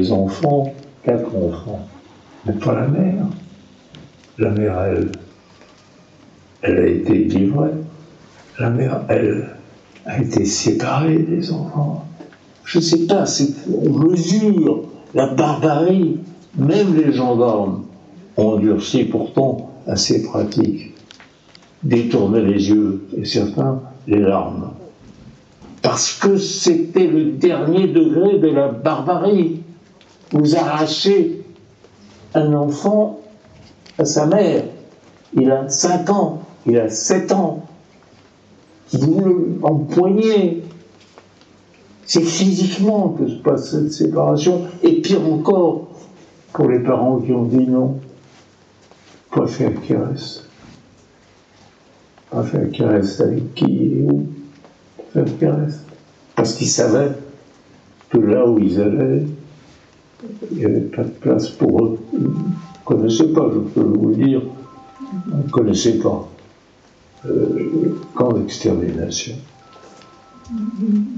Les enfants, 4 enfants, mais pas la mère. La mère, elle a été livrée. La mère, elle, a été séparée des enfants. Je ne sais pas, on mesure la barbarie. Même les gendarmes ont endurci pourtant à ces pratiques. Détourner les yeux, et certains, les larmes. Parce que c'était le dernier degré de la barbarie. Vous arrachez un enfant à sa mère. Il a 5 ans, il a 7 ans. Vous l'empoignez. C'est physiquement que se passe cette séparation. Et pire encore, pour les parents qui ont dit non, pas faire caresse. Pas faire caresse avec qui et où. Faire caresse. Parce qu'ils savaient que là où ils allaient, il n'y avait pas de place pour eux. Ils ne connaissaient pas, je peux vous le dire. Ils ne connaissaient pas le camp d'extermination.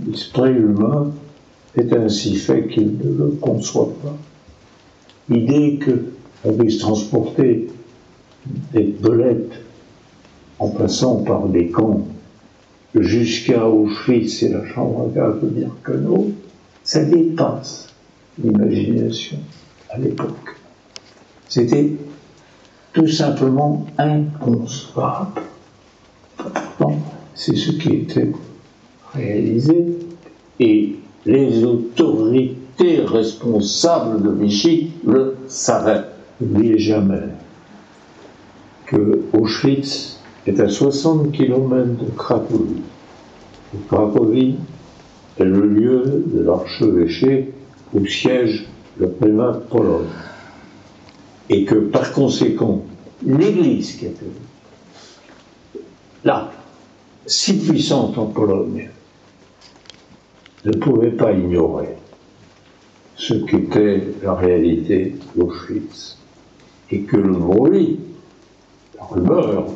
L'esprit humain est ainsi fait qu'il ne le conçoit pas. L'idée qu'on puisse transporter des belettes en passant par des camps jusqu'à Auschwitz et la chambre à gaz de Birkenau, ça dépasse l'imagination à l'époque. C'était tout simplement inconcevable. Pourtant, c'est ce qui était réalisé, et les autorités responsables de Vichy le savaient. N'oubliez jamais que Auschwitz est à 60 km de Cracovie. Et Cracovie est le lieu de l'archevêché où siège le primat de Pologne. Et que par conséquent, l'Église catholique, là, si puissante en Pologne, ne pouvait pas ignorer ce qu'était la réalité d'Auschwitz. Et que le bruit, la rumeur,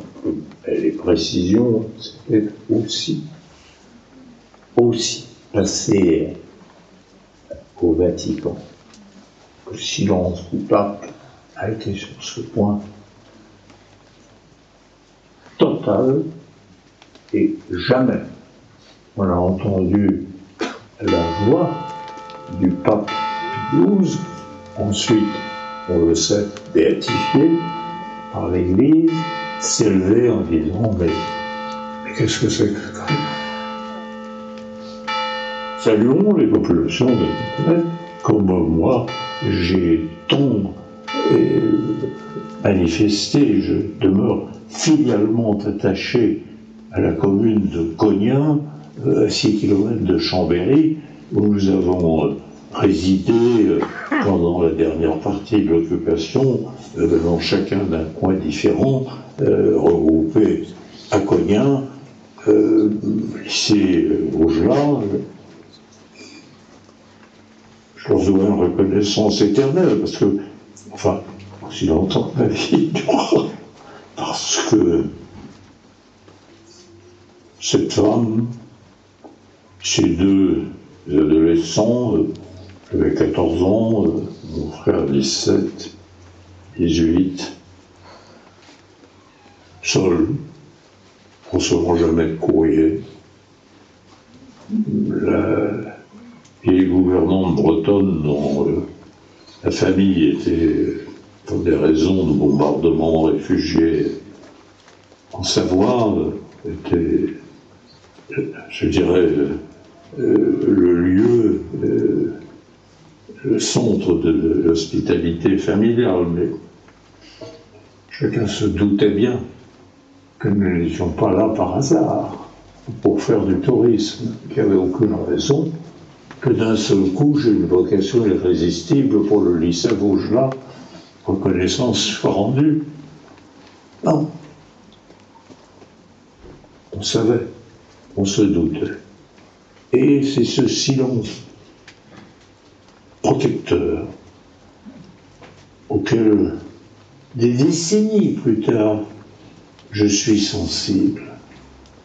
et les précisions, c'était aussi passé au Vatican. Le silence du pape a été sur ce point total, et jamais on a entendu la voix du pape XII, ensuite, on le sait, béatifié par l'Église, s'élever en disant mais qu'est-ce que c'est que ça? Saluons les populations de la planète, comme moi, j'ai tant manifesté, je demeure filialement attaché à la commune de Cognin, à 6 km de Chambéry, où nous avons résidé pendant la dernière partie de l'occupation, dans chacun d'un coin différent, regroupés à Cognin, lycée Augelin. Je leur dois une reconnaissance éternelle, parce que, enfin, aussi longtemps que ma vie durera, parce que cette femme, ces 2 adolescents, j'avais 14 ans, mon frère 17, 18, seul, recevant jamais de courrier. La vieille gouvernante bretonne dont la famille était, pour des raisons de bombardement, réfugiée en Savoie, était, je dirais, le lieu, le centre de l'hospitalité familiale, mais chacun se doutait bien que nous n'étions pas là par hasard pour faire du tourisme, qu'il n'y avait aucune raison que d'un seul coup j'ai une vocation irrésistible pour le lycée Vaugelas, reconnaissance soit rendue. Non. On savait, on se doutait. Et c'est ce silence protecteur auquel, des décennies plus tard, je suis sensible.